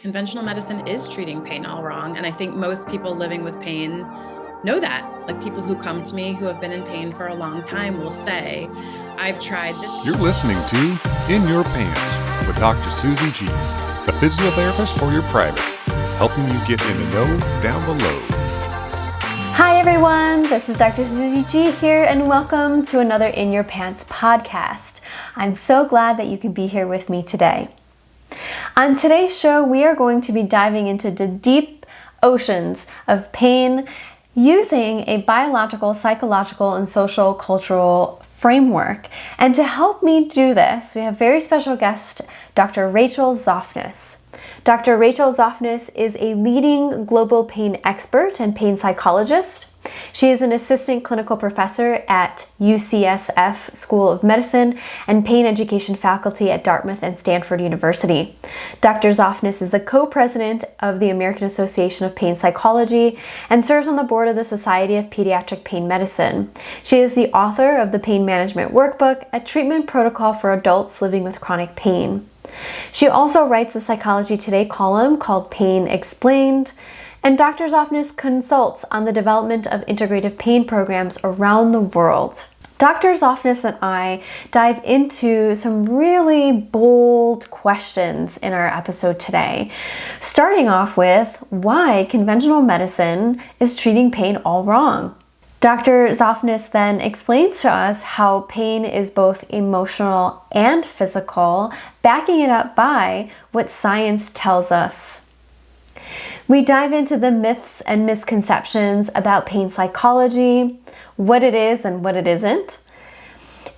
conventional medicine is treating pain all wrong. And I think most people living with pain know that. Like people who come to me who have been in pain for a long time will say, I've tried this. You're listening to In Your Pants with Dr. Susie G, the physiotherapist for your private, helping you get in the know, down the low. Hi everyone, this is Dr. Susie G here, and welcome to another In Your Pants podcast. I'm so glad that you can be here with me today. On today's show, we are going to be diving into the deep oceans of pain using a biological, psychological, and social cultural framework. And to help me do this, we have very special guest, Dr. Rachel Zoffness. Dr. Rachel Zoffness is a leading global pain expert and pain psychologist. She is an assistant clinical professor at UCSF School of Medicine and pain education faculty at Dartmouth and Stanford University. Dr. Zoffness is the co-president of the American Association of Pain Psychology and serves on the board of the Society of Pediatric Pain Medicine. She is the author of the Pain Management Workbook, a treatment protocol for adults living with chronic pain. She also writes a Psychology Today column called Pain Explained, and Dr. Zoffness consults on the development of integrative pain programs around the world. Dr. Zoffness and I dive into some really bold questions in our episode today, starting off with why conventional medicine is treating pain all wrong. Dr. Zoffness then explains to us how pain is both emotional and physical, backing it up by what science tells us. We dive into the myths and misconceptions about pain psychology, what it is and what it isn't,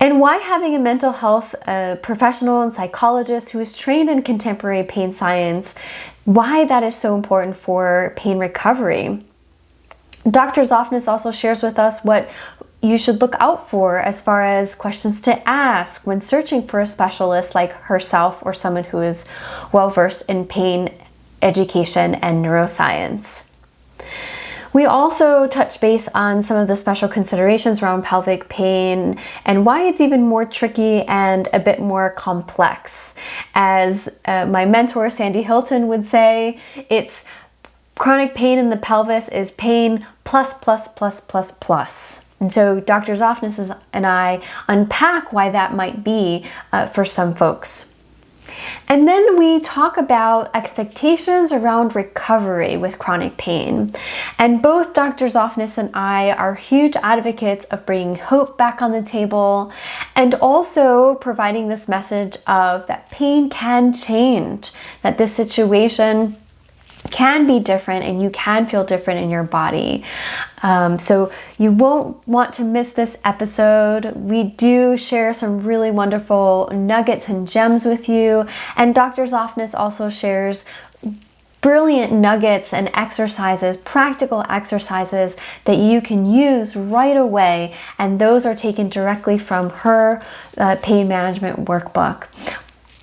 and why having a mental health professional and psychologist who is trained in contemporary pain science, why that is so important for pain recovery. Dr. Zoffness also shares with us what you should look out for as far as questions to ask when searching for a specialist like herself or someone who is well-versed in pain education and neuroscience. We also touch base on some of the special considerations around pelvic pain and why it's even more tricky and a bit more complex. As my mentor Sandy Hilton would say, it's chronic pain in the pelvis is pain plus, plus, plus, plus, plus. And so Dr. Zoffness and I unpack why that might be for some folks. And then we talk about expectations around recovery with chronic pain. And both Dr. Zoffness and I are huge advocates of bringing hope back on the table and also providing this message of that pain can change, that this situation can be different and you can feel different in your body. So you won't want to miss this episode. We do share some really wonderful nuggets and gems with you. And Dr. Zoffness also shares brilliant nuggets and exercises, practical exercises that you can use right away. And those are taken directly from her pain management workbook.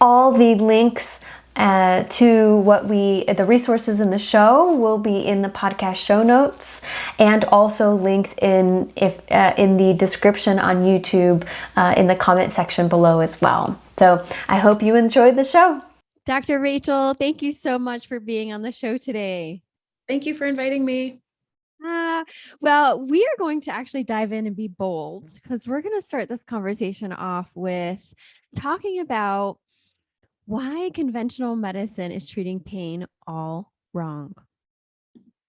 All the links to the resources in the show will be in the podcast show notes and also linked in the description on YouTube in the comment section below as well. So I hope you enjoyed the show. Dr. Rachel, thank you so much for being on the show today. Thank you for inviting me. Well, we are going to actually dive in and be bold because we're going to start this conversation off with talking about why conventional medicine is treating pain all wrong.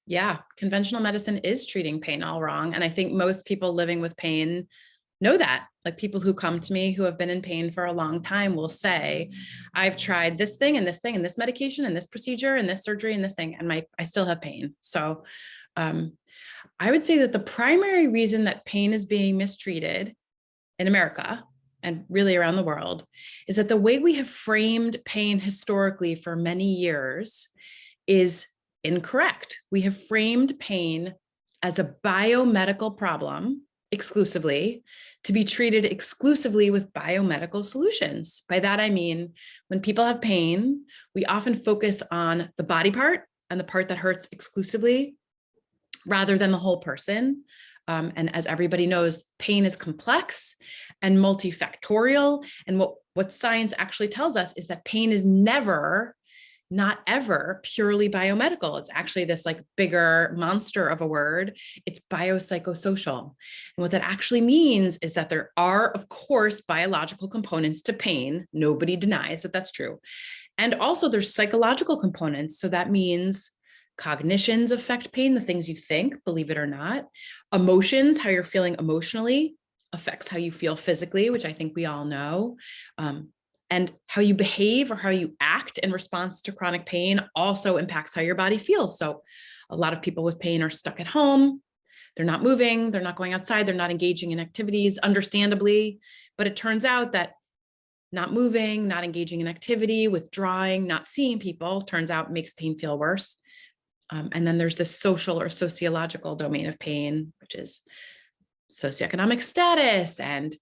Yeah, conventional medicine is treating pain all wrong. And I think most people living with pain know that. Like people who come to me who have been in pain for a long time will say, I've tried this thing and this thing and this medication and this procedure and this surgery and this thing, and I still have pain. So I would say that the primary reason that pain is being mistreated in America and really around the world, is that the way we have framed pain historically for many years is incorrect. We have framed pain as a biomedical problem exclusively to be treated exclusively with biomedical solutions. By that, I mean, when people have pain, we often focus on the body part and the part that hurts exclusively rather than the whole person. And as everybody knows, pain is complex and multifactorial. And what science actually tells us is that pain is never not ever purely biomedical. It's actually this like bigger monster of a word. It's biopsychosocial. And what that actually means is that there are, of course, biological components to pain. Nobody denies that that's true. And also there's psychological components. So that means cognitions affect pain, the things you think, believe it or not. Emotions, how you're feeling emotionally, affects how you feel physically, which I think we all know. And how you behave or how you act in response to chronic pain also impacts how your body feels. So a lot of people with pain are stuck at home. They're not moving. They're not going outside. They're not engaging in activities, understandably. But it turns out that not moving, not engaging in activity, withdrawing, not seeing people, turns out makes pain feel worse. And then there's this social or sociological domain of pain, which is socioeconomic status and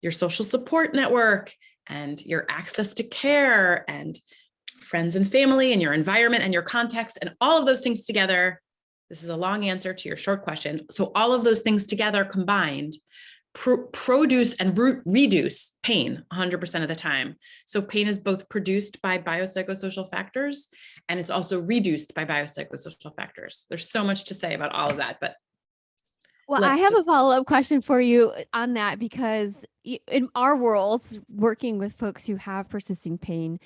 your social support network and your access to care and friends and family and your environment and your context and all of those things together. This is a long answer to your short question. So all of those things together combined produce and reduce pain 100% of the time. So pain is both produced by biopsychosocial factors and it's also reduced by biopsychosocial factors. There's so much to say about all of that, but well, I have a follow-up question for you on that, because in our worlds, working with folks who have persisting pain,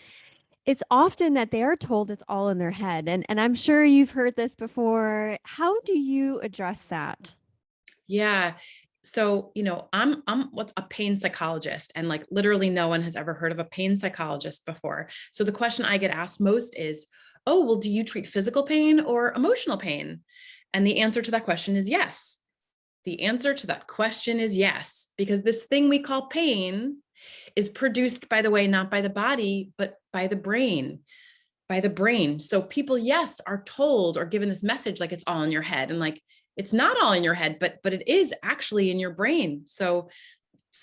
it's often that they are told it's all in their head. And I'm sure you've heard this before. How do you address that? Yeah. So, I'm what's a pain psychologist, and like literally no one has ever heard of a pain psychologist before. So the question I get asked most is, oh, well, do you treat physical pain or emotional pain? And the answer to that question is yes. The answer to that question is yes, because this thing we call pain is produced, by the way, not by the body, but by the brain. So people, yes, are told or given this message like it's all in your head, and like it's not all in your head, but it is actually in your brain. So,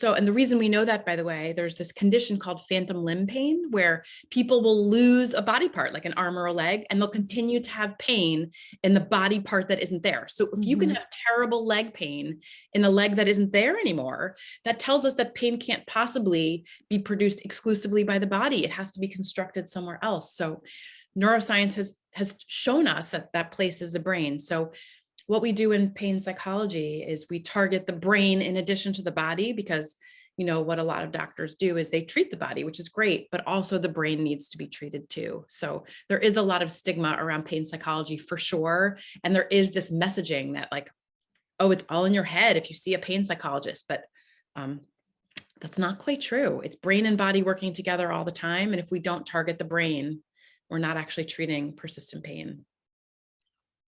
and the reason we know that, by the way, there's this condition called phantom limb pain where people will lose a body part, like an arm or a leg, and they'll continue to have pain in the body part that isn't there. So if you can have terrible leg pain in a leg that isn't there anymore, that tells us that pain can't possibly be produced exclusively by the body. It has to be constructed somewhere else. So neuroscience has shown us that that place is the brain. So what we do in pain psychology is we target the brain in addition to the body, because what a lot of doctors do is they treat the body, which is great, but also the brain needs to be treated too. So there is a lot of stigma around pain psychology for sure. And there is this messaging that like, oh, it's all in your head if you see a pain psychologist, but that's not quite true. It's brain and body working together all the time. And if we don't target the brain, we're not actually treating persistent pain.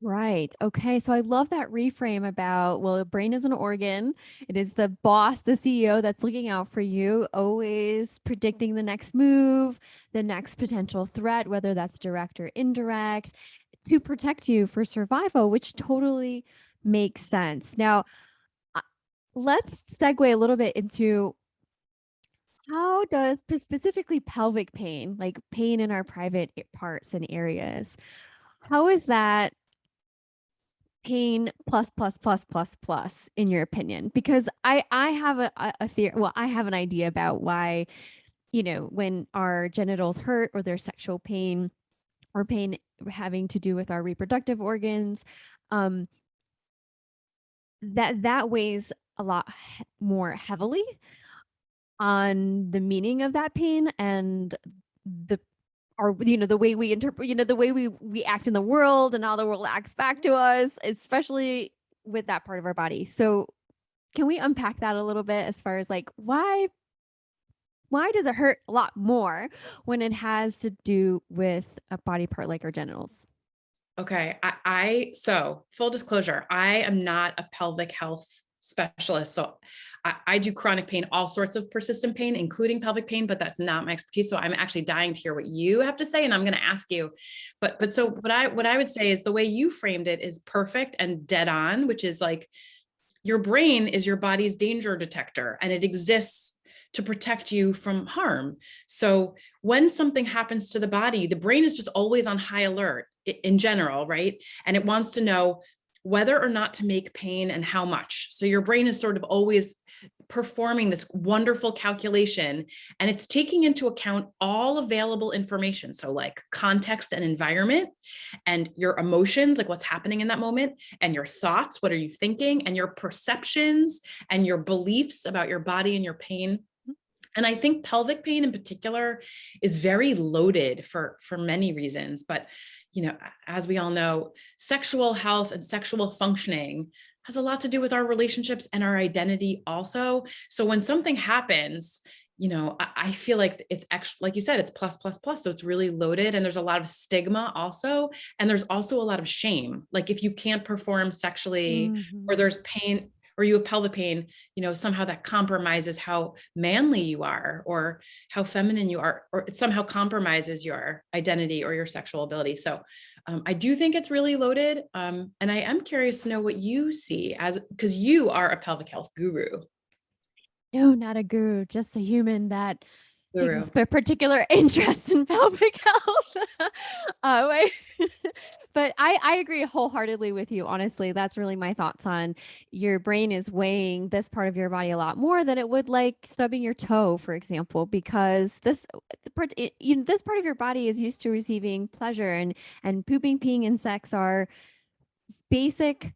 Right. Okay. So I love that reframe about, well, the brain is an organ. It is the boss, the CEO that's looking out for you, always predicting the next move, the next potential threat, whether that's direct or indirect, to protect you for survival, which totally makes sense. Now, let's segue a little bit into how does specifically pelvic pain, like pain in our private parts and areas, how is that pain plus plus plus plus plus in your opinion? Because I have a theory. Well, I have an idea about why, when our genitals hurt or there's sexual pain or pain having to do with our reproductive organs, that weighs a lot more heavily on the meaning of that pain and the the way we interpret, the way we act in the world and how the world acts back to us, especially with that part of our body. So can we unpack that a little bit as far as like why does it hurt a lot more when it has to do with a body part like our genitals? Okay. So full disclosure, I am not a pelvic health specialist. So I do chronic pain, all sorts of persistent pain, including pelvic pain, but that's not my expertise. So I'm actually dying to hear what you have to say, and I'm going to ask you. But so what I would say is the way you framed it is perfect and dead on, which is like your brain is your body's danger detector, and it exists to protect you from harm. So when something happens to the body, the brain is just always on high alert in general, right? And it wants to know whether or not to make pain and how much. So your brain is sort of always performing this wonderful calculation, and it's taking into account all available information. So like context and environment and your emotions, like what's happening in that moment, and your thoughts, what are you thinking, and your perceptions and your beliefs about your body and your pain. And I think pelvic pain in particular is very loaded for many reasons. But, as we all know, sexual health and sexual functioning has a lot to do with our relationships and our identity also. So when something happens, I feel like it's extra, like you said, it's plus, plus, plus. So it's really loaded, and there's a lot of stigma also. And there's also a lot of shame. Like if you can't perform sexually, or there's pain, or you have pelvic pain, somehow that compromises how manly you are or how feminine you are, or it somehow compromises your identity or your sexual ability. So I do think it's really loaded. And I am curious to know what you see because you are a pelvic health guru. No, not a guru, just a human that takes Guru. a particular interest in pelvic health. Wait. But I agree wholeheartedly with you. Honestly, that's really my thoughts on your brain is weighing this part of your body a lot more than it would like stubbing your toe, for example, because this part of your body is used to receiving pleasure, and pooping, peeing, and sex are basic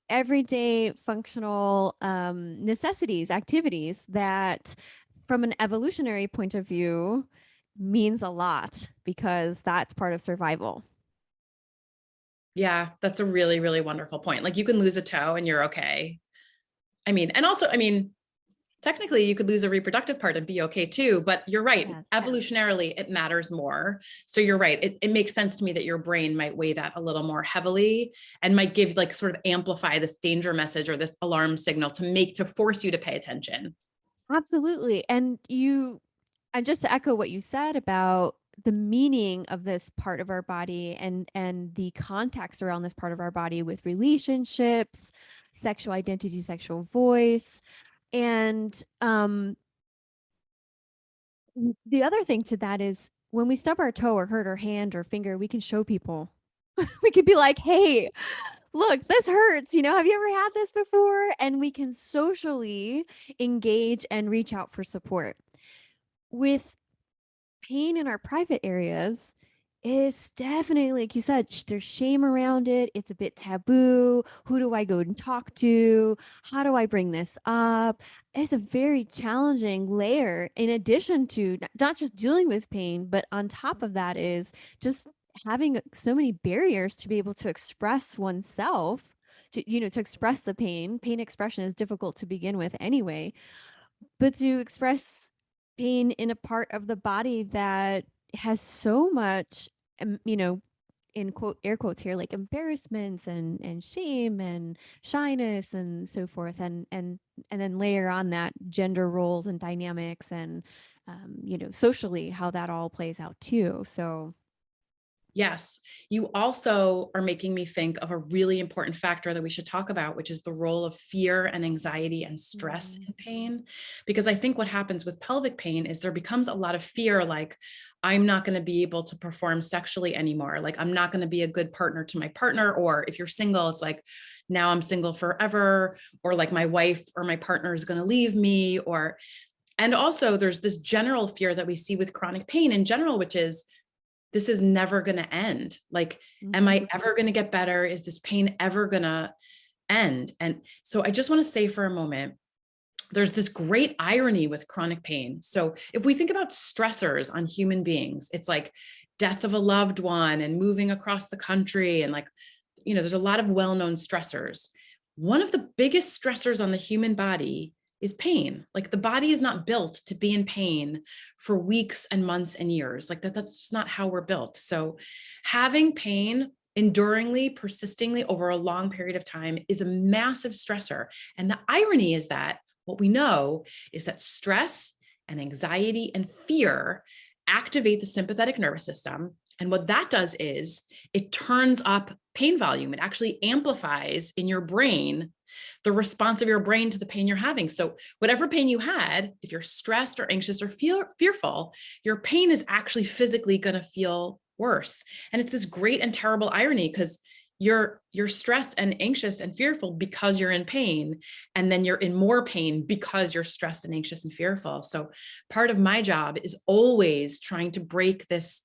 everyday functional necessities, activities that from an evolutionary point of view means a lot because that's part of survival. Yeah, that's a really, really wonderful point. Like you can lose a toe and you're okay. And also, technically you could lose a reproductive part and be okay too, but you're right. Yes. Evolutionarily, it matters more. So you're right. It makes sense to me that your brain might weigh that a little more heavily and might give like sort of amplify this danger message or this alarm signal to force you to pay attention. Absolutely. And just to echo what you said about the meaning of this part of our body and the context around this part of our body with relationships, sexual identity, sexual voice. And the other thing to that is when we stub our toe or hurt our hand or finger, we can show people. We could be like, hey, look, this hurts. Have you ever had this before? And we can socially engage and reach out for support. With pain in our private areas, it's definitely, like you said, there's shame around it. It's a bit taboo. Who do I go and talk to? How do I bring this up? It's a very challenging layer in addition to not just dealing with pain, but on top of that is just having so many barriers to be able to express oneself, to express the pain. Pain expression is difficult to begin with anyway, but to express pain in a part of the body that has so much, in quote air quotes here, like embarrassments and shame and shyness and so forth, and then layer on that gender roles and dynamics and socially how that all plays out too. So Yes. You also are making me think of a really important factor that we should talk about, which is the role of fear and anxiety and stress in pain. Because I think what happens with pelvic pain is there becomes a lot of fear, like, I'm not going to be able to perform sexually anymore. Like, I'm not going to be a good partner to my partner. Or if you're single, it's like, now I'm single forever. Or like my wife or my partner is going to leave me. And also there's this general fear that we see with chronic pain in general, which is, this is never going to end. Like, am I ever going to get better? Is this pain ever going to end? And so I just want to say for a moment, there's this great irony with chronic pain. So if we think about stressors on human beings, it's like death of a loved one and moving across the country. And like, there's a lot of well-known stressors. One of the biggest stressors on the human body is pain. Like, the body is not built to be in pain for weeks and months and years. Like that's just not how we're built. So having pain enduringly, persistingly over a long period of time is a massive stressor. And the irony is that what we know is that stress and anxiety and fear activate the sympathetic nervous system. And what that does is it turns up pain volume. It actually amplifies in your brain the response of your brain to the pain you're having. So whatever pain you had, if you're stressed or anxious or fearful, your pain is actually physically going to feel worse. And it's this great and terrible irony because, you're stressed and anxious and fearful because you're in pain. And then you're in more pain because you're stressed and anxious and fearful. So part of my job is always trying to break this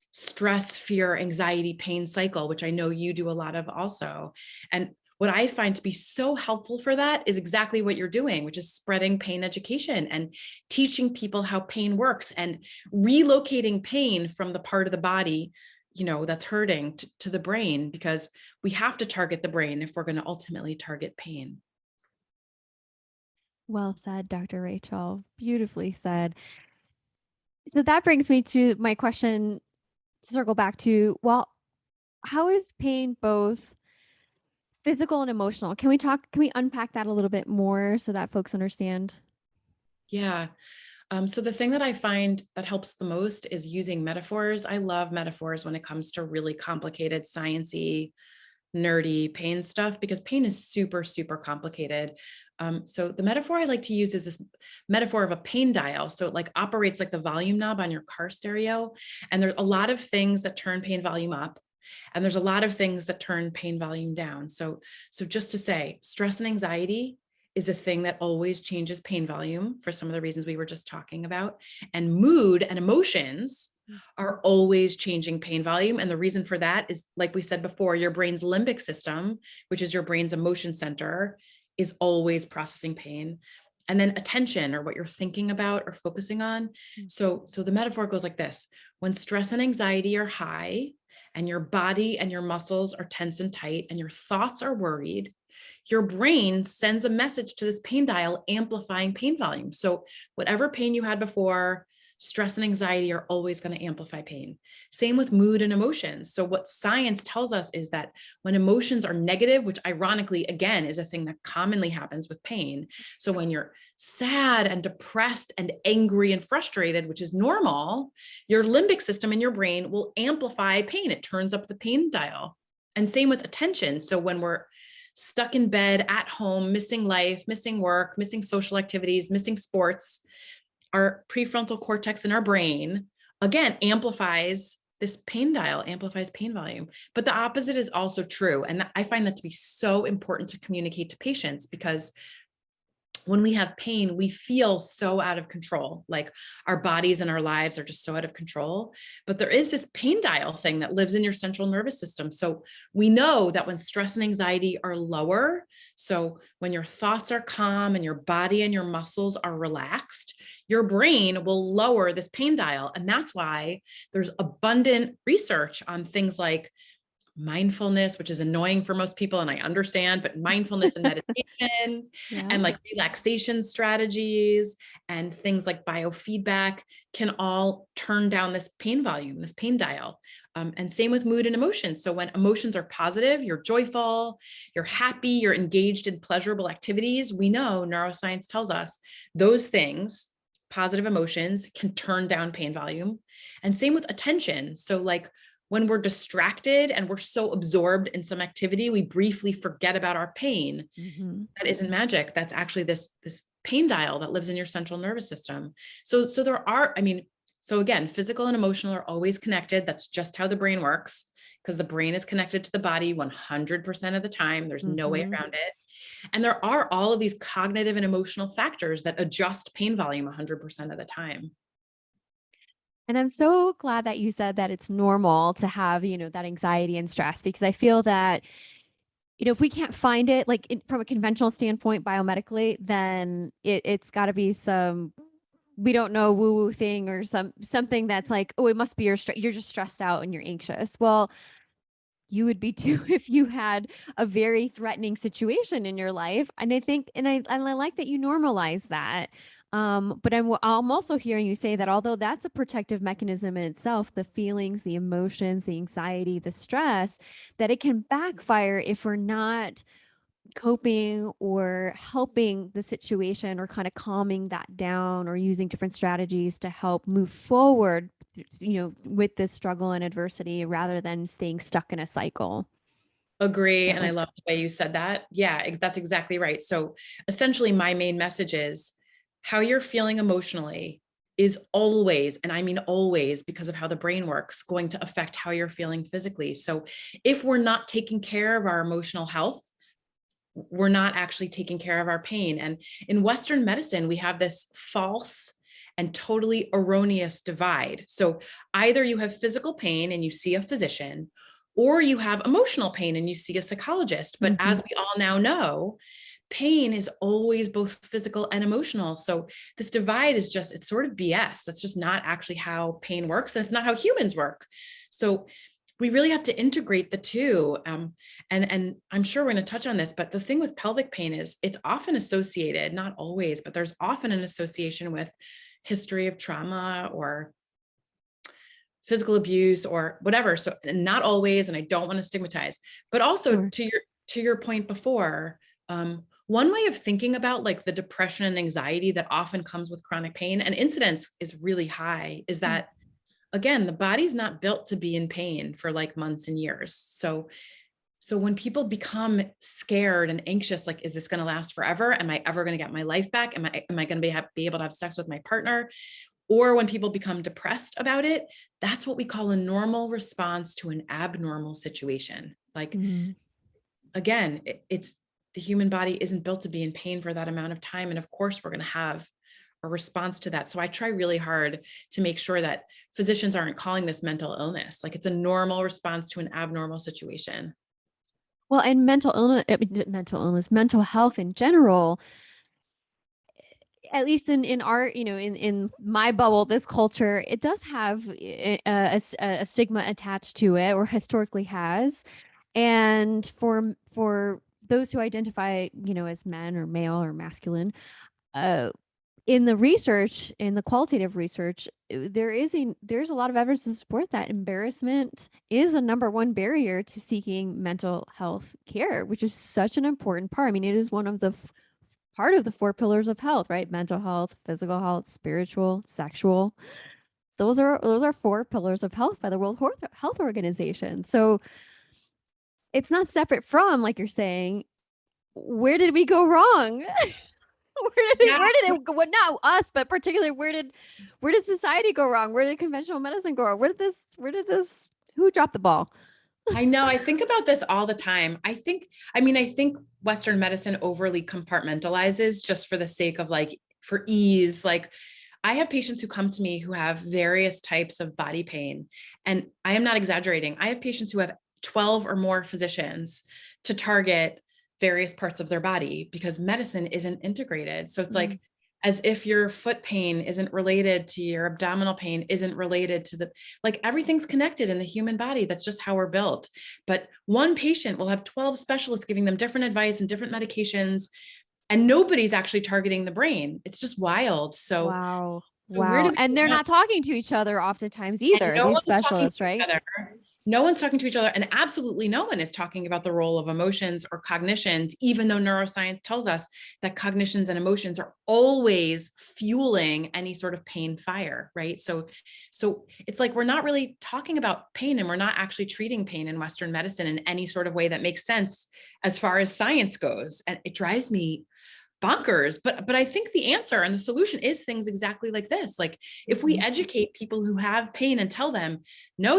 stress, fear, anxiety, pain cycle, which I know you do a lot of also. And what I find to be so helpful for that is exactly what you're doing, which is spreading pain education and teaching people how pain works and relocating pain from the part of the body, that's hurting to the brain, because we have to target the brain if we're going to ultimately target pain. Well said, Dr. Rachel. Beautifully said. So that brings me to my question to circle back to, well, how is pain both physical and emotional? Can we unpack that a little bit more so that folks understand? Yeah. So the thing that I find that helps the most is using metaphors. I love metaphors when it comes to really complicated, sciencey, nerdy pain stuff, because pain is super, super complicated. So the metaphor I like to use is this metaphor of a pain dial. So it like operates like the volume knob on your car stereo. And there's a lot of things that turn pain volume up. And there's a lot of things that turn pain volume down. So just to say, stress and anxiety is a thing that always changes pain volume for some of the reasons we were just talking about. And mood and emotions are always changing pain volume. And the reason for that is, like we said before, your brain's limbic system, which is your brain's emotion center, is always processing pain. And then attention, or what you're thinking about or focusing on. So the metaphor goes like this: when stress and anxiety are high and your body and your muscles are tense and tight and your thoughts are worried, your brain sends a message to this pain dial, amplifying pain volume. So whatever pain you had before, stress and anxiety are always going to amplify pain. Same with mood and emotions. So what science tells us is that when emotions are negative, which ironically, again, is a thing that commonly happens with pain. So when you're sad and depressed and angry and frustrated, which is normal, your limbic system in your brain will amplify pain. It turns up the pain dial. And same with attention. So when we're stuck in bed, at home, missing life, missing work, missing social activities, missing sports, our prefrontal cortex in our brain, again, amplifies this pain dial, amplifies pain volume. But the opposite is also true. And I find that to be so important to communicate to patients, because when we have pain, we feel so out of control, like our bodies and our lives are just so out of control. But there is this pain dial thing that lives in your central nervous system. So we know that when stress and anxiety are lower, so when your thoughts are calm and your body and your muscles are relaxed, your brain will lower this pain dial. And that's why there's abundant research on things like mindfulness, which is annoying for most people, and I understand, but mindfulness and meditation and like relaxation strategies and things like biofeedback can all turn down this pain volume, this pain dial. And same with mood and emotions. So when emotions are positive, you're joyful, you're happy, you're engaged in pleasurable activities, we know neuroscience tells us those things, positive emotions, can turn down pain volume. And same with attention. So like when we're distracted and we're so absorbed in some activity, we briefly forget about our pain. That isn't magic. That's actually this pain dial that lives in your central nervous system. So there are, so again, physical and emotional are always connected. That's just how the brain works, because the brain is connected to the body 100% of the time. There's no way around it. And there are all of these cognitive and emotional factors that adjust pain volume 100% of the time. And I'm so glad that you said that it's normal to have, that anxiety and stress, because I feel that, if we can't find it, like from a conventional standpoint, biomedically, then it's got to be some, we don't know, woo-woo thing or something that's like, oh, it must be you're just stressed out and you're anxious. Well, you would be too if you had a very threatening situation in your life. And I think, and I like that you normalize that. But I'm also hearing you say that although that's a protective mechanism in itself, the feelings, the emotions, the anxiety, the stress, that it can backfire if we're not coping or helping the situation or kind of calming that down or using different strategies to help move forward, with this struggle and adversity rather than staying stuck in a cycle. Agree. And I love the way you said that. Yeah, that's exactly right. So essentially my main message is how you're feeling emotionally is always, and I mean always, because of how the brain works, going to affect how you're feeling physically. So if we're not taking care of our emotional health, we're not actually taking care of our pain. And in Western medicine, we have this false and totally erroneous divide. So either you have physical pain and you see a physician, or you have emotional pain and you see a psychologist. But as we all now know, pain is always both physical and emotional. So this divide is just, it's sort of BS. That's just not actually how pain works. And it's not how humans work. So we really have to integrate the two. And I'm sure we're going to touch on this, but the thing with pelvic pain is it's often associated, not always, but there's often an association with history of trauma or physical abuse or whatever. So not always, and I don't want to stigmatize, but also to your point before, one way of thinking about like the depression and anxiety that often comes with chronic pain, and incidence is really high, is that again, the body's not built to be in pain for like months and years. So when people become scared and anxious, like, is this going to last forever? Am I ever going to get my life back? Am I going to be able to have sex with my partner? Or when people become depressed about it, that's what we call a normal response to an abnormal situation. Like, again, it's the human body isn't built to be in pain for that amount of time. And of course, we're going to have a response to that. So I try really hard to make sure that physicians aren't calling this mental illness. Like, it's a normal response to an abnormal situation. Well, and mental mental health in general, at least in our, in my bubble, this culture, it does have a stigma attached to it, or historically has. And for those who identify, as men or male or masculine, in the research, in the qualitative research, there's a lot of evidence to support that embarrassment is a number one barrier to seeking mental health care, which is such an important part. I mean, it is one of the part of the 4 pillars of health, right? Mental health, physical health, spiritual, sexual. Those are 4 pillars of health by the World Health Organization. So it's not separate from, like you're saying, where did we go wrong? Where did it go? Well, not us, but particularly where did society go wrong? Where did conventional medicine go wrong? Who dropped the ball? I know. I think about this all the time. I think Western medicine overly compartmentalizes just for the sake of for ease. Like, I have patients who come to me who have various types of body pain, and I am not exaggerating. I have patients who have 12 or more physicians to target various parts of their body because medicine isn't integrated. So it's like, as if your foot pain isn't related to your abdominal pain, isn't related to everything's connected in the human body. That's just how we're built. But one patient will have 12 specialists giving them different advice and different medications, and nobody's actually targeting the brain. It's just wild. So wow. And they're not talking to each other oftentimes either, these specialists, right? No one's talking to each other, and absolutely no one is talking about the role of emotions or cognitions, even though neuroscience tells us that cognitions and emotions are always fueling any sort of pain fire, right? So it's like we're not really talking about pain, and we're not actually treating pain in Western medicine in any sort of way that makes sense as far as science goes. And it drives me bonkers. But I think the answer and the solution is things exactly like this. Like, if we educate people who have pain and tell them, no,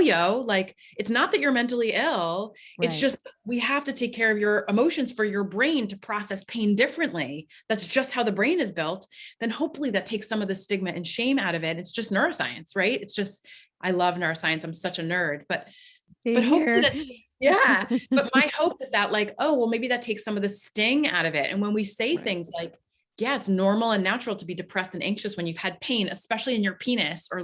it's not that you're mentally ill. Right. It's just, we have to take care of your emotions for your brain to process pain differently. That's just how the brain is built. Then hopefully that takes some of the stigma and shame out of it. It's just neuroscience, right? It's just, I love neuroscience. I'm such a nerd, but hopefully but my hope is that maybe that takes some of the sting out of it. And when we say things like, yeah, it's normal and natural to be depressed and anxious when you've had pain, especially in your penis or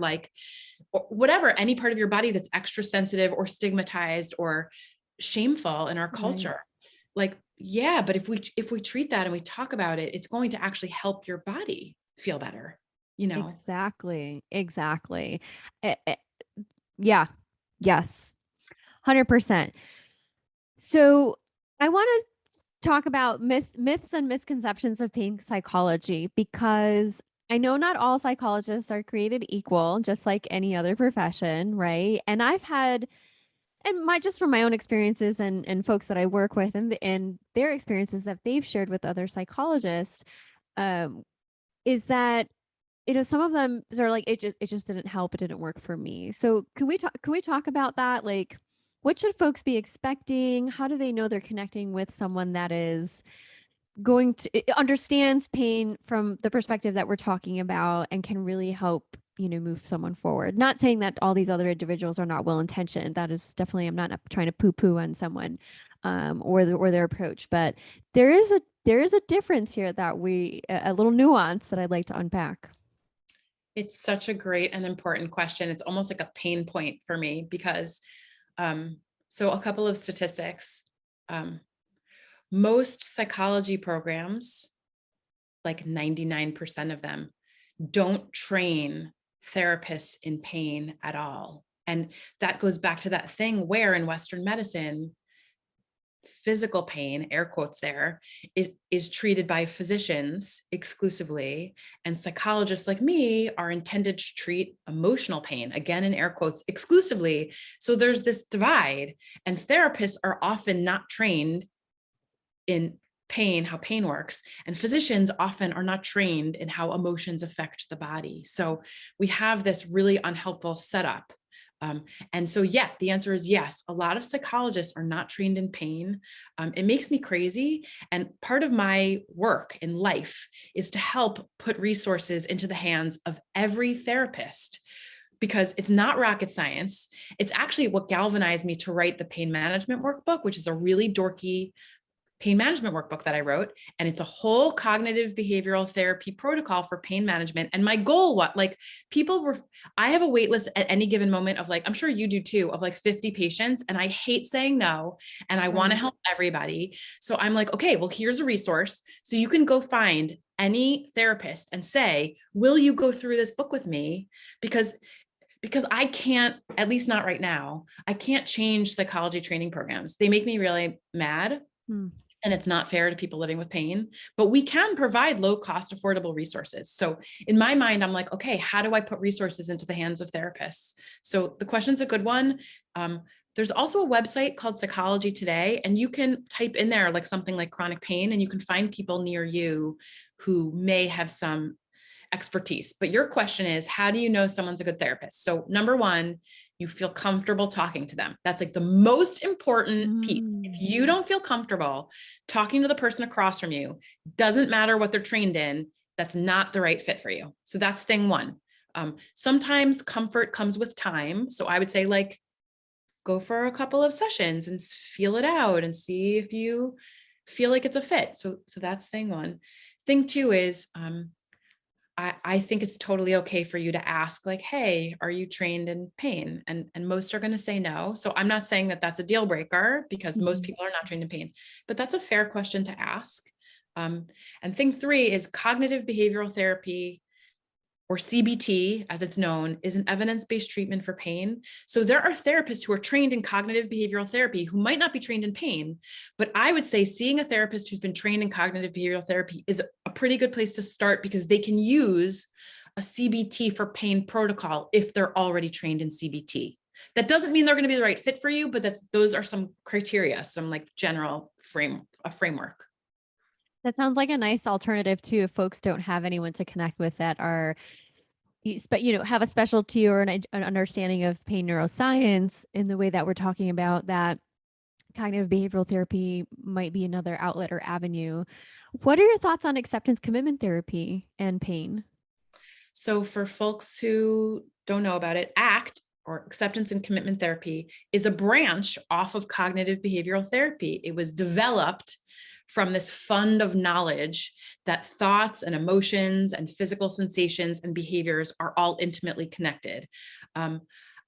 whatever, any part of your body that's extra sensitive or stigmatized or shameful in our culture. Right. But if we treat that and we talk about it, it's going to actually help your body feel better, Exactly. Yeah. Yes. 100%. So I want to talk about myths and misconceptions of pain psychology, because I know not all psychologists are created equal, just like any other profession, right? And I've had, just from my own experiences and folks that I work with and their experiences that they've shared with other psychologists, is that some of them are like, it just didn't help. It didn't work for me. So can we talk about that? Like, what should folks be expecting? How do they know they're connecting with someone that is going to understands pain from the perspective that we're talking about and can really help, move someone forward? Not saying that all these other individuals are not well intentioned. That is definitely, I'm not trying to poo poo on someone, or their approach, but there is a difference here that a little nuance that I'd like to unpack. It's such a great and important question. It's almost like a pain point for me because, so a couple of statistics. Most psychology programs, like 99% of them, don't train therapists in pain at all. And that goes back to that thing where in Western medicine, physical pain, air quotes there, is treated by physicians exclusively, and psychologists like me are intended to treat emotional pain, again in air quotes, exclusively. So there's this divide, and therapists are often not trained in pain, how pain works, and physicians often are not trained in how emotions affect the body. So we have this really unhelpful setup. And so, yeah, the answer is yes. A lot of psychologists are not trained in pain. It makes me crazy. And part of my work in life is to help put resources into the hands of every therapist, because it's not rocket science. It's actually what galvanized me to write the pain management workbook, which is a really dorky pain management workbook that I wrote. And it's a whole cognitive behavioral therapy protocol for pain management. And my goal, I have a wait list at any given moment of, like, I'm sure you do too, of like 50 patients. And I hate saying no. And I want to help everybody. So I'm like, okay, well, here's a resource. So you can go find any therapist and say, will you go through this book with me? Because I can't, at least not right now, I can't change psychology training programs. They make me really mad. And it's not fair to people living with pain, but we can provide low cost, affordable resources. So in my mind, I'm like, okay, how do I put resources into the hands of therapists? So the question's a good one. There's also a website called Psychology Today, and you can type in there like something like chronic pain, and you can find people near you who may have some expertise. But your question is, how do you know someone's a good therapist? So number one, you feel comfortable talking to them. That's like the most important piece. If you don't feel comfortable talking to the person across from you, doesn't matter what they're trained in, that's not the right fit for you. So that's thing one. Sometimes comfort comes with time. So I would say, like, go for a couple of sessions and feel it out and see if you feel like it's a fit. So that's thing one. Thing two is, I think it's totally okay for you to ask, like, hey, are you trained in pain? And most are going to say no. So I'm not saying that that's a deal breaker, because most people are not trained in pain, but that's a fair question to ask. And thing three is cognitive behavioral therapy, or CBT, as it's known, is an evidence-based treatment for pain. So there are therapists who are trained in cognitive behavioral therapy who might not be trained in pain, but I would say seeing a therapist who's been trained in cognitive behavioral therapy is a pretty good place to start, because they can use a CBT for pain protocol if they're already trained in CBT. That doesn't mean they're going to be the right fit for you, but those are some criteria, some like general framework. That sounds like a nice alternative too, if folks don't have anyone to connect with that are, have a specialty or an understanding of pain neuroscience in the way that we're talking about, that cognitive behavioral therapy might be another outlet or avenue. What are your thoughts on acceptance commitment therapy and pain? So for folks who don't know about it, ACT, or acceptance and commitment therapy, is a branch off of cognitive behavioral therapy. It was developed from this fund of knowledge that thoughts and emotions and physical sensations and behaviors are all intimately connected.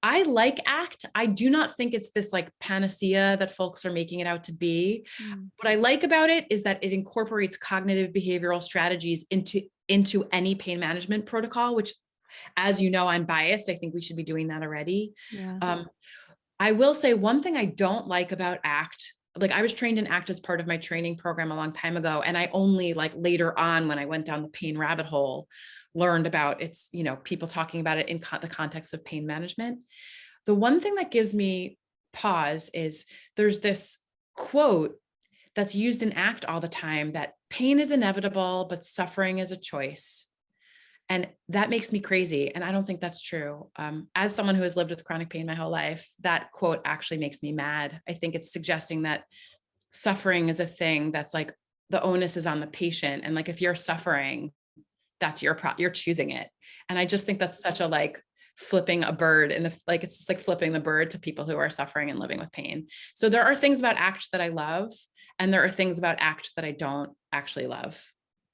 I like ACT. I do not think it's this like panacea that folks are making it out to be. What I like about it is that it incorporates cognitive behavioral strategies into any pain management protocol, which, as you know, I'm biased. I think we should be doing that already. Yeah. I will say one thing I don't like about ACT. Like, I was trained in ACT as part of my training program a long time ago. And I only, like, later on, when I went down the pain rabbit hole, learned about its, people talking about it in the context of pain management. The one thing that gives me pause is there's this quote that's used in ACT all the time, that pain is inevitable, but suffering is a choice. And that makes me crazy. And I don't think that's true. As someone who has lived with chronic pain my whole life, that quote actually makes me mad. I think it's suggesting that suffering is a thing that's like the onus is on the patient. And like, if you're suffering, that's you're choosing it. And I just think that's such a like flipping a bird in the, like, it's just like flipping the bird to people who are suffering and living with pain. So there are things about ACT that I love, and there are things about ACT that I don't actually love.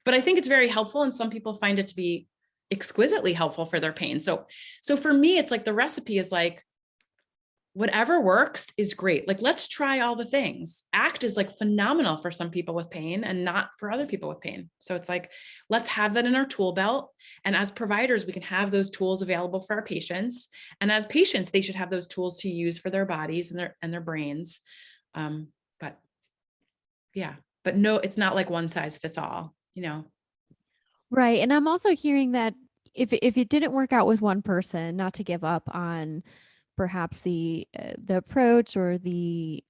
But I think it's very helpful, and some people find it to be exquisitely helpful for their pain. So for me, it's like the recipe is like, whatever works is great. Like, let's try all the things. ACT is like phenomenal for some people with pain and not for other people with pain. So it's like, let's have that in our tool belt. And as providers, we can have those tools available for our patients. And as patients, they should have those tools to use for their bodies and their brains. But yeah, but no, it's not like one size fits all, you know? Right. And I'm also hearing that if it didn't work out with one person, not to give up on perhaps the approach or the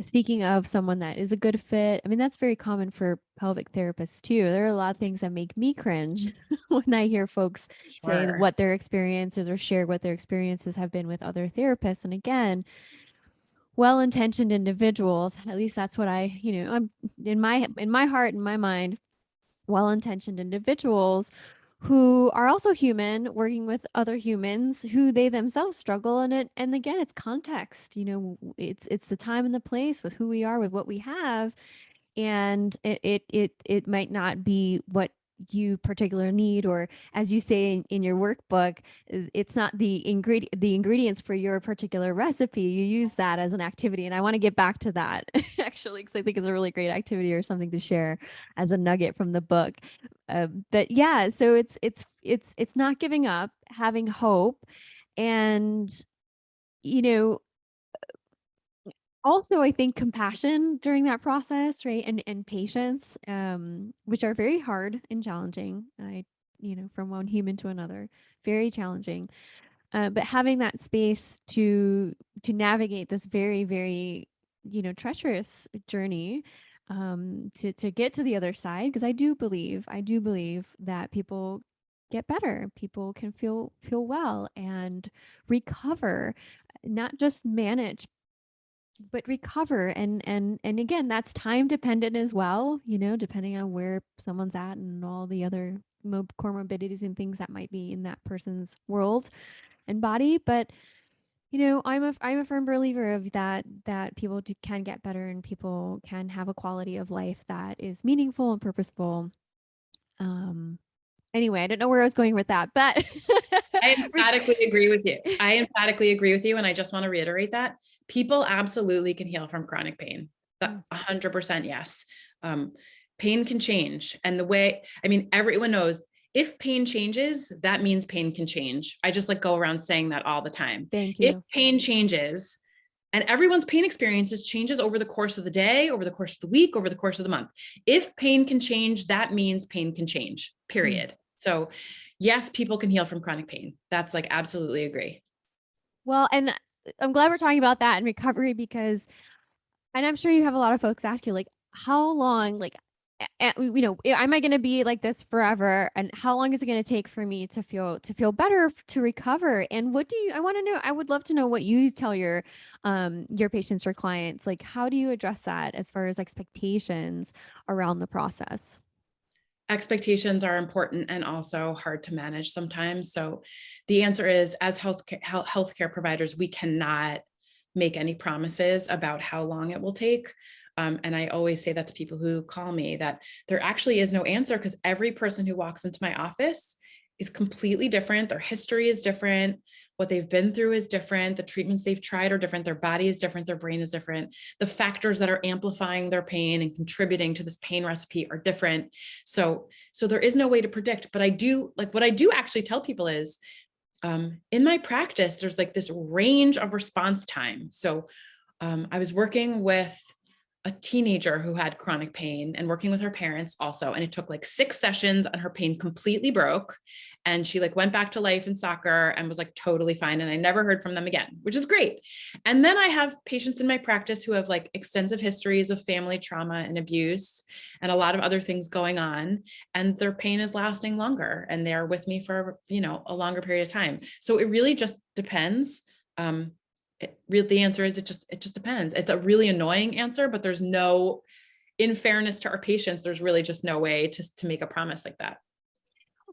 speaking of someone that is a good fit. I mean, that's very common for pelvic therapists too. There are a lot of things that make me cringe when I hear folks say Sure. what their experiences or share what their experiences have been with other therapists. And again, well-intentioned individuals, at least that's what I'm in my heart, in my mind, well-intentioned individuals who are also human, working with other humans who they themselves struggle. And again, it's context, it's the time and the place with who we are, with what we have. And it might not be what you particular need, or as you say in your workbook, it's not the ingredients for your particular recipe. You use that as an activity, and I want to get back to that actually, because I think it's a really great activity or something to share as a nugget from the book. But yeah, so it's not giving up, having hope, and you know also, I think compassion during that process, right? And patience, which are very hard and challenging. From one human to another, very challenging. But having that space to navigate this very, very, treacherous journey, to get to the other side, because I do believe that people get better. People can feel well and recover, not just manage but recover. And again, that's time dependent as well, depending on where someone's at and all the other comorbidities and things that might be in that person's world and body. But I'm a firm believer of that people can get better, and people can have a quality of life that is meaningful and purposeful. Anyway, I don't know where I was going with that, but I emphatically agree with you. I emphatically agree with you. And I just want to reiterate that people absolutely can heal from chronic pain. 100% yes. Pain can change. And everyone knows if pain changes, that means pain can change. I just go around saying that all the time. Thank you. If pain changes, and everyone's pain experiences changes over the course of the day, over the course of the week, over the course of the month. If pain can change, that means pain can change, period. So yes, people can heal from chronic pain. That's absolutely agree. Well, and I'm glad we're talking about that and recovery, because, and I'm sure you have a lot of folks ask you, how long, am I going to be like this forever? And how long is it going to take for me to feel better, to recover? And I want to know, I would love to know what you tell your patients or clients, how do you address that as far as expectations around the process? Expectations are important and also hard to manage sometimes. So the answer is, as healthcare providers, we cannot make any promises about how long it will take. And I always say that to people who call me, that there actually is no answer, because every person who walks into my office is completely different. Their history is different. What they've been through is different. The treatments they've tried are different. Their body is different. Their brain is different. The factors that are amplifying their pain and contributing to this pain recipe are different. So there is no way to predict, but what I do actually tell people is, in my practice, there's this range of response time. So I was working with a teenager who had chronic pain and working with her parents also. And it took 6 sessions and her pain completely broke. And she like went back to life in soccer and was like totally fine. And I never heard from them again, which is great. And then I have patients in my practice who have like extensive histories of family trauma and abuse and a lot of other things going on, and their pain is lasting longer and they're with me for, you know, a longer period of time. So it really just depends. The answer is it just depends. It's a really annoying answer, but there's no, in fairness to our patients, there's really just no way to make a promise like that.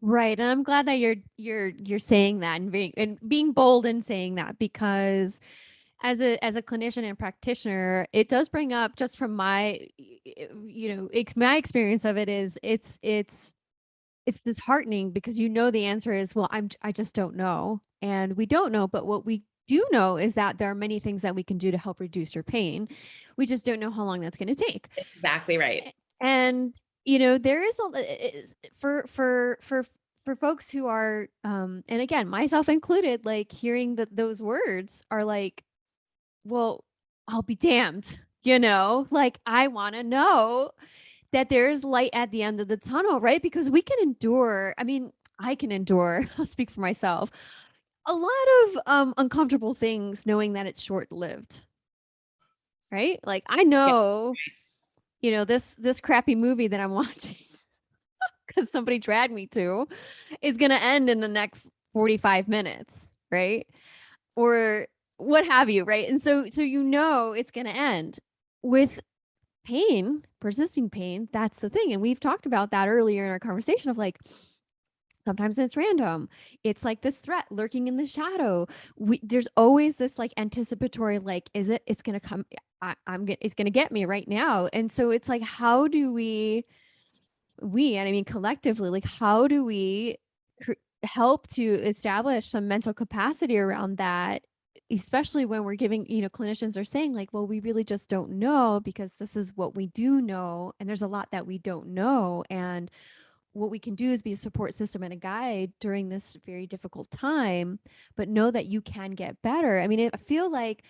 Right. And I'm glad that you're saying that and being bold in saying that, because as a clinician and practitioner, it does bring up, just from my my experience of it, is it's disheartening, because the answer is, well, I just don't know. And we don't know, but what we do know is that there are many things that we can do to help reduce your pain. We just don't know how long that's going to take. Exactly right. And there is for folks who are and again, myself included, like hearing those words are like, well, I'll be damned, like I want to know that there's light at the end of the tunnel, right? Because we can endure, I mean, I can endure, I'll speak for myself, a lot of uncomfortable things knowing that it's short-lived. Right? Like I know, this crappy movie that I'm watching because somebody dragged me to is going to end in the next 45 minutes, right? Or what have you, right? And so it's going to end. With pain, persisting pain, that's the thing. And we've talked about that earlier in our conversation of like, sometimes it's random. It's like this threat lurking in the shadow. There's always this like anticipatory, like, it's going to come. It's going to get me right now. And so it's like, how do and I mean, collectively, like, how do we help to establish some mental capacity around that, especially when we're giving, clinicians are saying like, well, we really just don't know, because this is what we do know. And there's a lot that we don't know. And what we can do is be a support system and a guide during this very difficult time, but know that you can get better. I mean, I feel like,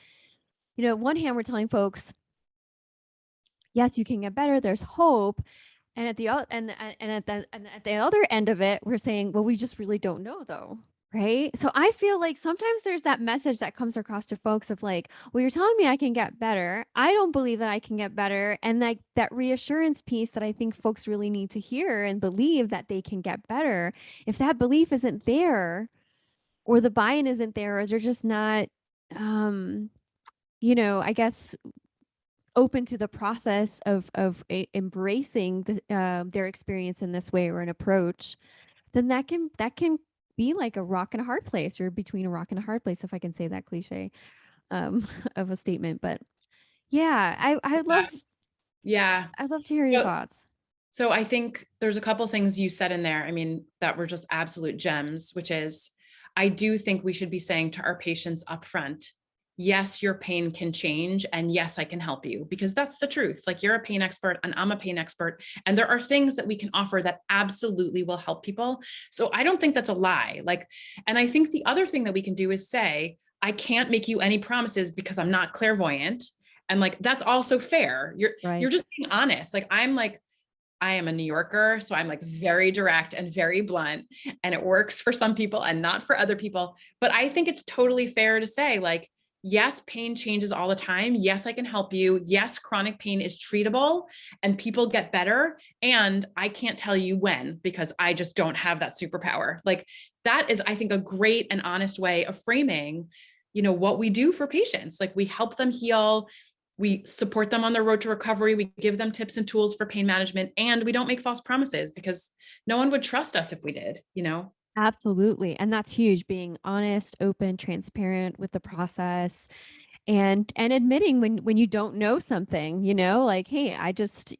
one hand, we're telling folks, yes, you can get better. There's hope. And at the at the other end of it, we're saying, well, we just really don't know though. Right. So I feel like sometimes there's that message that comes across to folks of like, well, you're telling me I can get better. I don't believe that I can get better. And like that reassurance piece that I think folks really need to hear and believe that they can get better. If that belief isn't there, or the buy-in isn't there, or they're just not, I guess, open to the process of embracing their experience in this way or an approach, then that can be like a rock and a hard place, or between a rock and a hard place, if I can say that cliche of a statement. But yeah, I'd love to hear your thoughts. So I think there's a couple things you said in there, I mean, that were just absolute gems, which is, I do think we should be saying to our patients up front, yes, your pain can change. And yes, I can help you, because that's the truth. Like, you're a pain expert and I'm a pain expert. And there are things that we can offer that absolutely will help people. So I don't think that's a lie. Like, and I think the other thing that we can do is say, I can't make you any promises because I'm not clairvoyant. And like, that's also fair. You're just being honest. Like, I am a New Yorker, so I'm like very direct and very blunt, and it works for some people and not for other people. But I think it's totally fair to say, like, yes, pain changes all the time. Yes, I can help you. Yes, chronic pain is treatable and people get better. And I can't tell you when, because I just don't have that superpower. Like, that is, I think, a great and honest way of framing, what we do for patients. Like, we help them heal. We support them on their road to recovery. We give them tips and tools for pain management, and we don't make false promises, because no one would trust us if we did, Absolutely. And that's huge, being honest, open, transparent with the process, and admitting when you don't know something, like, hey,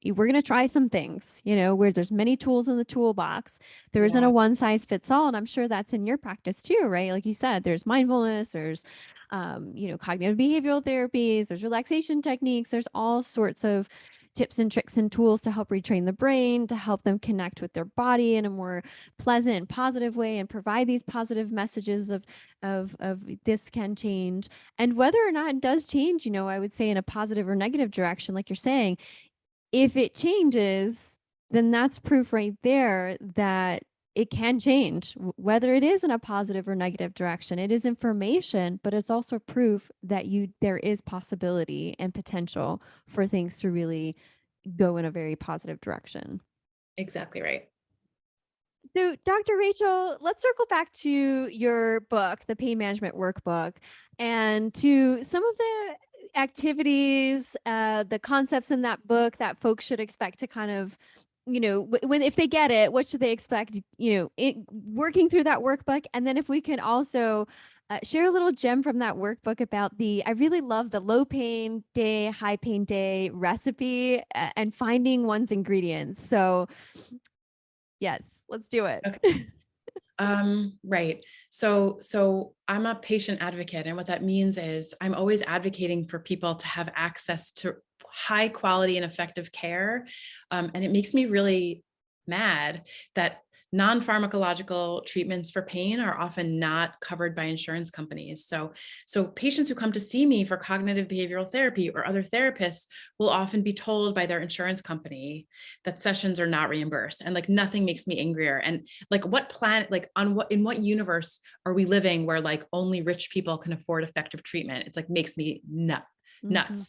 we're going to try some things, where there's many tools in the toolbox. There isn't a one size fits all. And I'm sure that's in your practice too, right? Like you said, there's mindfulness, there's cognitive behavioral therapies, there's relaxation techniques, there's all sorts of tips and tricks and tools to help retrain the brain, to help them connect with their body in a more pleasant and positive way, and provide these positive messages of this can change. And whether or not it does change, I would say in a positive or negative direction, like you're saying, if it changes, then that's proof right there that it can change, whether it is in a positive or negative direction. It is information, but it's also proof that there is possibility and potential for things to really go in a very positive direction. Exactly right. So, Dr. Rachel, let's circle back to your book, the Pain Management Workbook, and to some of the activities, the concepts in that book that folks should expect to kind of, when if they get it, what should they expect, working through that workbook? And then if we can also share a little gem from that workbook about I really love the low pain day, high pain day recipe and finding one's ingredients. So, yes, let's do it. Okay. Right. So I'm a patient advocate, and what that means is I'm always advocating for people to have access to high quality and effective care. And it makes me really mad that non-pharmacological treatments for pain are often not covered by insurance companies. So patients who come to see me for cognitive behavioral therapy or other therapists will often be told by their insurance company that sessions are not reimbursed. And like nothing makes me angrier. And like what planet, like in what universe are we living where like only rich people can afford effective treatment? It's like makes me nuts. Mhm.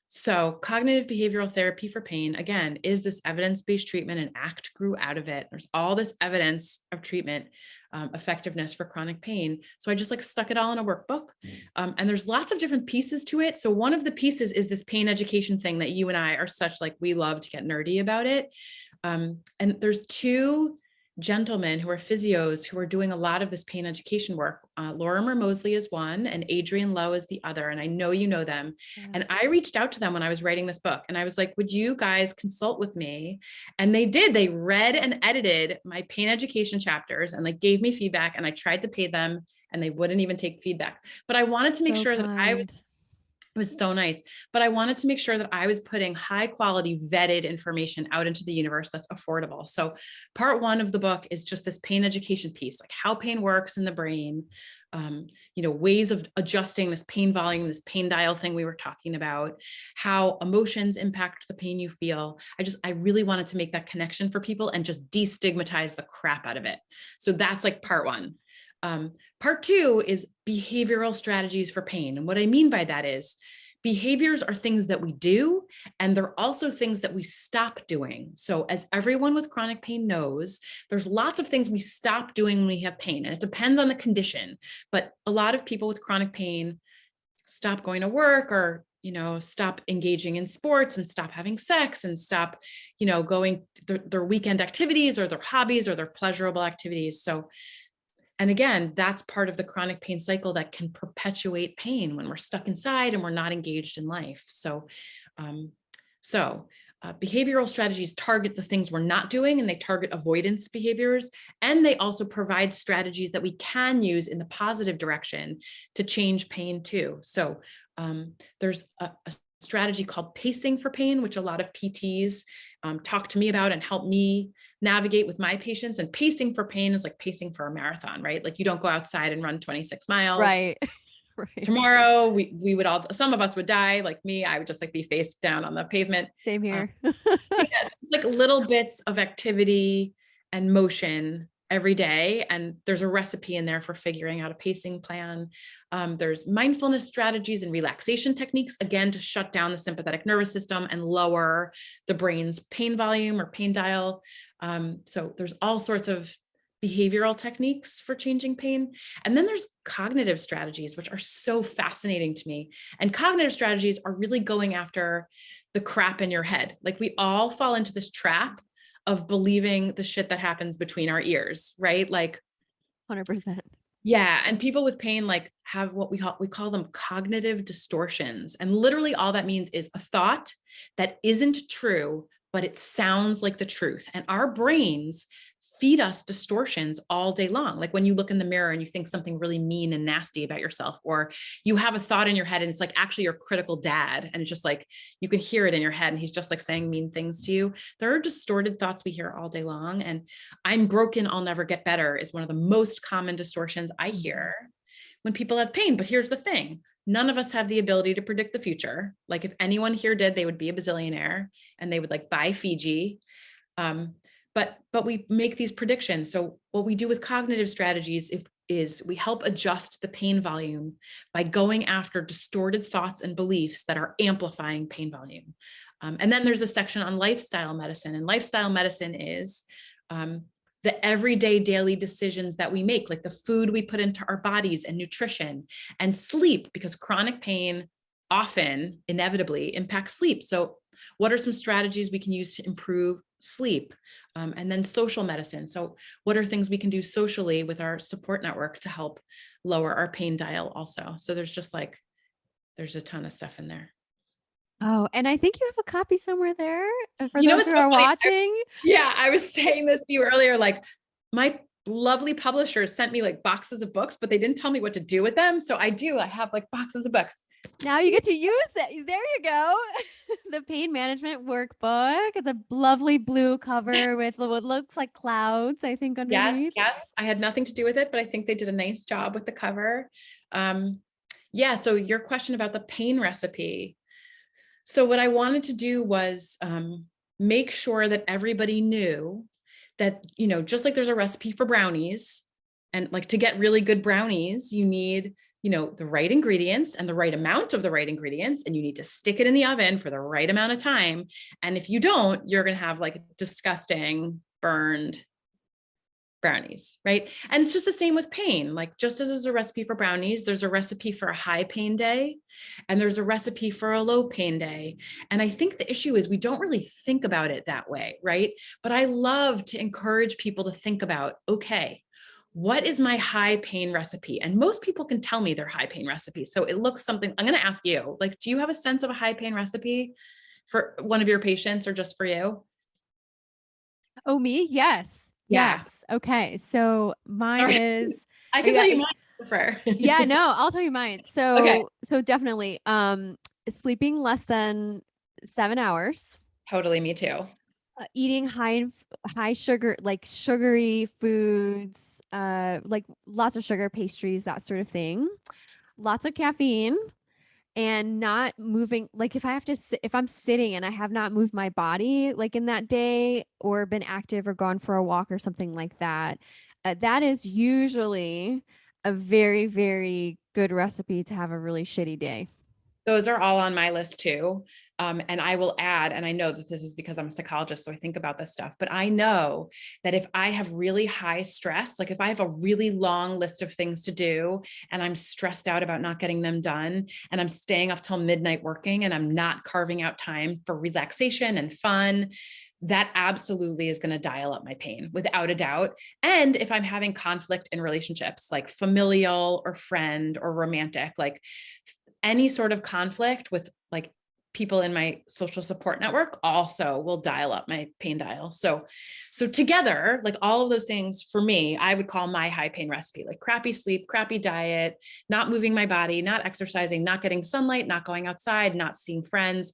So cognitive behavioral therapy for pain, again, is this evidence-based treatment, and ACT grew out of it. There's all this evidence of treatment effectiveness for chronic pain. So I just like stuck it all in a workbook. And there's lots of different pieces to it. So one of the pieces is this pain education thing that you and I are such like, we love to get nerdy about it. And there's two gentlemen who are physios who are doing a lot of this pain education work. Lorimer Mosley is one and Adrian Lowe is the other. And I know you know them. Yeah. And I reached out to them when I was writing this book and I was like, would you guys consult with me? And they did. They read and edited my pain education chapters and like gave me feedback, and I tried to pay them and they wouldn't even take feedback. But I wanted to make sure that I was, it was so nice, but I wanted to make sure that I was putting high quality vetted information out into the universe that's affordable. So part one of the book is just this pain education piece, like how pain works in the brain, ways of adjusting this pain volume, this pain dial thing we were talking about, how emotions impact the pain you feel. I really wanted to make that connection for people and just destigmatize the crap out of it. So that's like part one. Part two is behavioral strategies for pain. And what I mean by that is behaviors are things that we do, and they're also things that we stop doing. So as everyone with chronic pain knows, there's lots of things we stop doing when we have pain, and it depends on the condition. But a lot of people with chronic pain stop going to work, or stop engaging in sports, and stop having sex, and stop, going their weekend activities or their hobbies or their pleasurable activities. And again, that's part of the chronic pain cycle that can perpetuate pain when we're stuck inside and we're not engaged in life. So behavioral strategies target the things we're not doing, and they target avoidance behaviors. And they also provide strategies that we can use in the positive direction to change pain too. So there's a strategy called pacing for pain, which a lot of PTs talk to me about and help me navigate with my patients. And pacing for pain is like pacing for a marathon, right? Like you don't go outside and run 26 miles. Right. Right. Tomorrow we would all, some of us would die. Like me, I would just like be face down on the pavement. Same here. Yes, it's like little bits of activity and motion every day. And there's a recipe in there for figuring out a pacing plan. There's mindfulness strategies and relaxation techniques, again, to shut down the sympathetic nervous system and lower the brain's pain volume or pain dial. So there's all sorts of behavioral techniques for changing pain. And then there's cognitive strategies, which are so fascinating to me. And cognitive strategies are really going after the crap in your head. Like we all fall into this trap of believing the shit that happens between our ears, right? Like 100%. Yeah. And people with pain like have what we call them cognitive distortions. And literally all that means is a thought that isn't true, but it sounds like the truth. And our brains feed us distortions all day long. Like when you look in the mirror and you think something really mean and nasty about yourself, or you have a thought in your head and it's like actually your critical dad. And it's just like, you can hear it in your head and he's just like saying mean things to you. There are distorted thoughts we hear all day long. And I'm broken, I'll never get better is one of the most common distortions I hear when people have pain. But here's the thing. None of us have the ability to predict the future. Like if anyone here did, they would be a bazillionaire and they would like buy Fiji. but we make these predictions. So what we do with cognitive strategies is we help adjust the pain volume by going after distorted thoughts and beliefs that are amplifying pain volume. And then there's a section on lifestyle medicine, and lifestyle medicine is the everyday daily decisions that we make, like the food we put into our bodies and nutrition and sleep, because chronic pain often inevitably impacts sleep. So what are some strategies we can use to improve sleep? And then social medicine. So what are things we can do socially with our support network to help lower our pain dial also? So there's a ton of stuff in there. Oh, and I think you have a copy somewhere there for You know those what's who so are funny? watching. I was saying this to you earlier, like my lovely publishers sent me like boxes of books, but they didn't tell me what to do with them. So I have like boxes of books. Now you get to use it. There you go. The pain management workbook. It's a lovely blue cover with what looks like clouds, I think, Yes, underneath. yes. I had nothing to do with it, but I think they did a nice job with the cover. So your question about the pain recipe. So what I wanted to do was make sure that everybody knew that, just like there's a recipe for brownies, and like to get really good brownies, you need, the right ingredients and the right amount of the right ingredients, and you need to stick it in the oven for the right amount of time. And if you don't, you're going to have like disgusting burned brownies, right? And it's just the same with pain. Like just as there's a recipe for brownies, there's a recipe for a high pain day, and there's a recipe for a low pain day. And I think the issue is we don't really think about it that way, right? But I love to encourage people to think about, okay, what is my high pain recipe? And most people can tell me their high pain recipe. So it looks something, I'm going to ask you, like, do you have a sense of a high pain recipe for one of your patients or just for you? Oh, me? Yes. Yeah. Yes. Okay. So mine is I can tell you mine for. yeah, no, I'll tell you mine. Okay. So definitely sleeping less than 7 hours, Totally. Me too. eating high sugar, like sugary foods, like lots of sugar, pastries, that sort of thing. Lots of caffeine, and not moving. Like if I'm sitting and I have not moved my body like in that day, or been active or gone for a walk or something like that, that is usually a very, very good recipe to have a really shitty day. Those are all on my list too. And I will add, and I know that this is because I'm a psychologist, so I think about this stuff, but I know that if I have really high stress, like if I have a really long list of things to do and I'm stressed out about not getting them done, and I'm staying up till midnight working and I'm not carving out time for relaxation and fun, that absolutely is going to dial up my pain without a doubt. And if I'm having conflict in relationships, like familial or friend or romantic, like any sort of conflict with like people in my social support network also will dial up my pain dial. So together, like all of those things for me, I would call my high pain recipe, like crappy sleep, crappy diet, not moving my body, not exercising, not getting sunlight, not going outside, not seeing friends,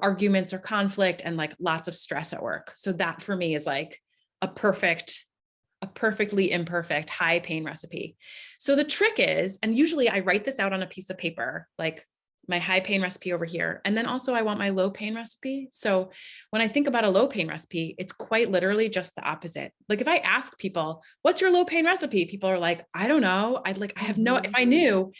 arguments or conflict, and like lots of stress at work. So that for me is like a perfectly imperfect high pain recipe. So the trick is, and usually I write this out on a piece of paper, like my high pain recipe over here. And then also I want my low pain recipe. So when I think about a low pain recipe, it's quite literally just the opposite. Like if I ask people, what's your low pain recipe? People are like, I don't know. I have no, if I knew.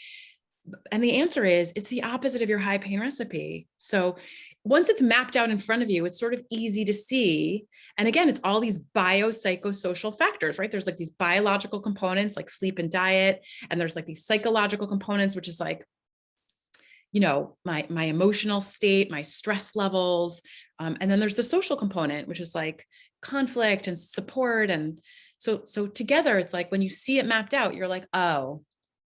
And the answer is it's the opposite of your high pain recipe. So once it's mapped out in front of you, it's sort of easy to see. And again, it's all these biopsychosocial factors, right? There's like these biological components like sleep and diet. And there's like these psychological components, which is like, my emotional state, my stress levels. And then there's the social component, which is like conflict and support. And so together, it's like when you see it mapped out, you're like, oh,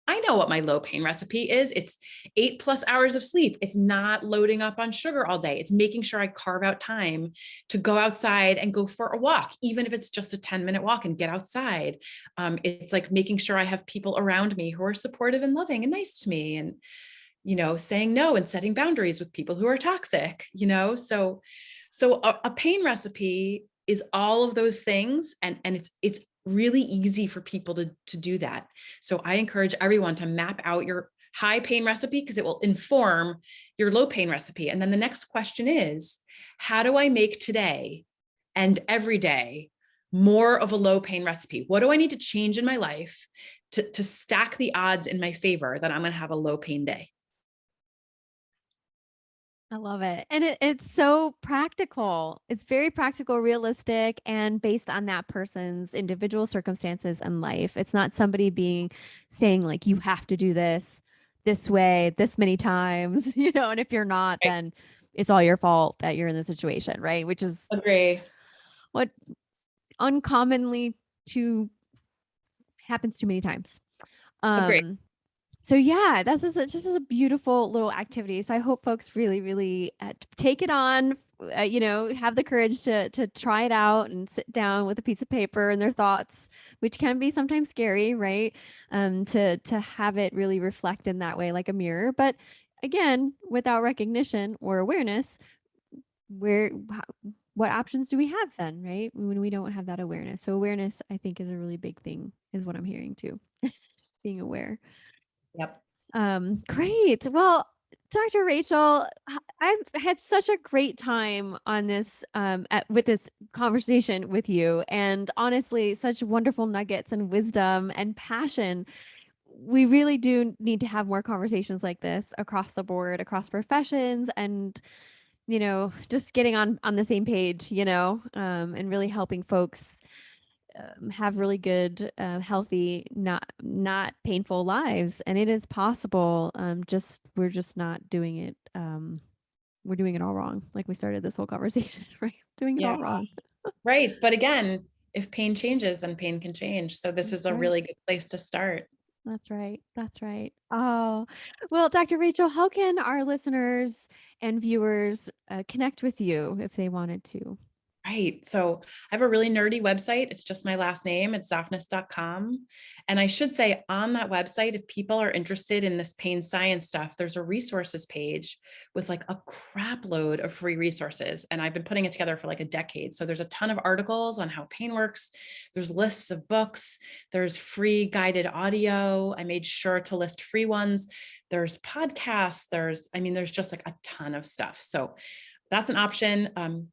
I know what my low pain recipe is. It's 8+ hours of sleep. It's not loading up on sugar all day. It's making sure I carve out time to go outside and go for a walk, even if it's just a 10-minute walk and get outside. It's like making sure I have people around me who are supportive and loving and nice to me, and, saying no and setting boundaries with people who are toxic, so a pain recipe is all of those things. And it's really easy for people to do that. So I encourage everyone to map out your high pain recipe because it will inform your low pain recipe. And then the next question is, how do I make today and every day more of a low pain recipe. What do I need to change in my life to stack the odds in my favor that I'm going to have a low pain day? I love it. And it's so practical. It's very practical, realistic, and based on that person's individual circumstances and life. It's not somebody saying like, you have to do this way, this many times, and if you're not, Right. then it's all your fault that you're in the situation, right? Which is Agree. what uncommonly happens too many times. Agree. So yeah, it's just a beautiful little activity. So I hope folks really, really take it on, have the courage to try it out and sit down with a piece of paper and their thoughts, which can be sometimes scary, right? To have it really reflect in that way, like a mirror. But again, without recognition or awareness, what options do we have then, right? When we don't have that awareness. So awareness, I think, is a really big thing, is what I'm hearing too. Just being aware. Yep. Great. Well, Dr. Rachel, I've had such a great time on this with this conversation with you, and honestly, such wonderful nuggets and wisdom and passion. We really do need to have more conversations like this across the board, across professions, and just getting on the same page, and really helping folks have really good, healthy, not painful lives. And it is possible. We're just not doing it. We're doing it all wrong. Like we started this whole conversation, right? Doing it all wrong. Right. But again, if pain changes, then pain can change. So this is a really good place to start. That's right. That's right. Oh, well, Dr. Rachel, how can our listeners and viewers connect with you if they wanted to? Right. So I have a really nerdy website. It's just my last name. It's zoffness.com. And I should say on that website, if people are interested in this pain science stuff, there's a resources page with like a crap load of free resources. And I've been putting it together for like a decade. So there's a ton of articles on how pain works. There's lists of books. There's free guided audio. I made sure to list free ones. There's podcasts. There's just like a ton of stuff. So that's an option.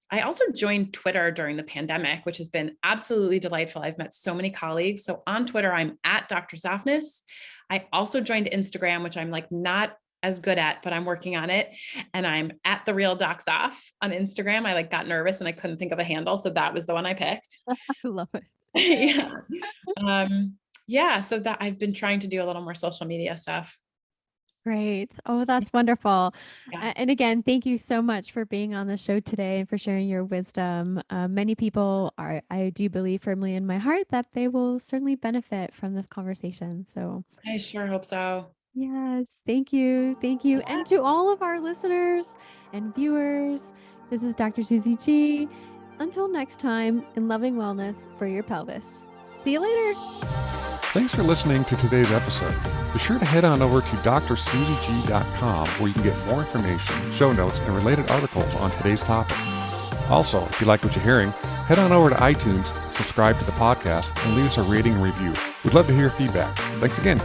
I also joined Twitter during the pandemic, which has been absolutely delightful. I've met so many colleagues. So on Twitter, I'm at Dr. Zoffness. I also joined Instagram, which I'm like not as good at, but I'm working on it. And I'm at the real Doc Zoff on Instagram. I like got nervous and I couldn't think of a handle. So that was the one I picked. I love it. Yeah. So that I've been trying to do a little more social media stuff. Great. Oh, that's wonderful. Yeah. And again, thank you so much for being on the show today and for sharing your wisdom. Many people I do believe firmly in my heart that they will certainly benefit from this conversation. So I sure hope so. yes, thank you. Thank you. And to all of our listeners and viewers, this is Dr. Susie G. Until next time, in loving wellness for your pelvis. See you later. Thanks for listening to today's episode. Be sure to head on over to drsuzyg.com where you can get more information, show notes, and related articles on today's topic. Also, if you like what you're hearing, head on over to iTunes, subscribe to the podcast, and leave us a rating and review. We'd love to hear feedback. Thanks again.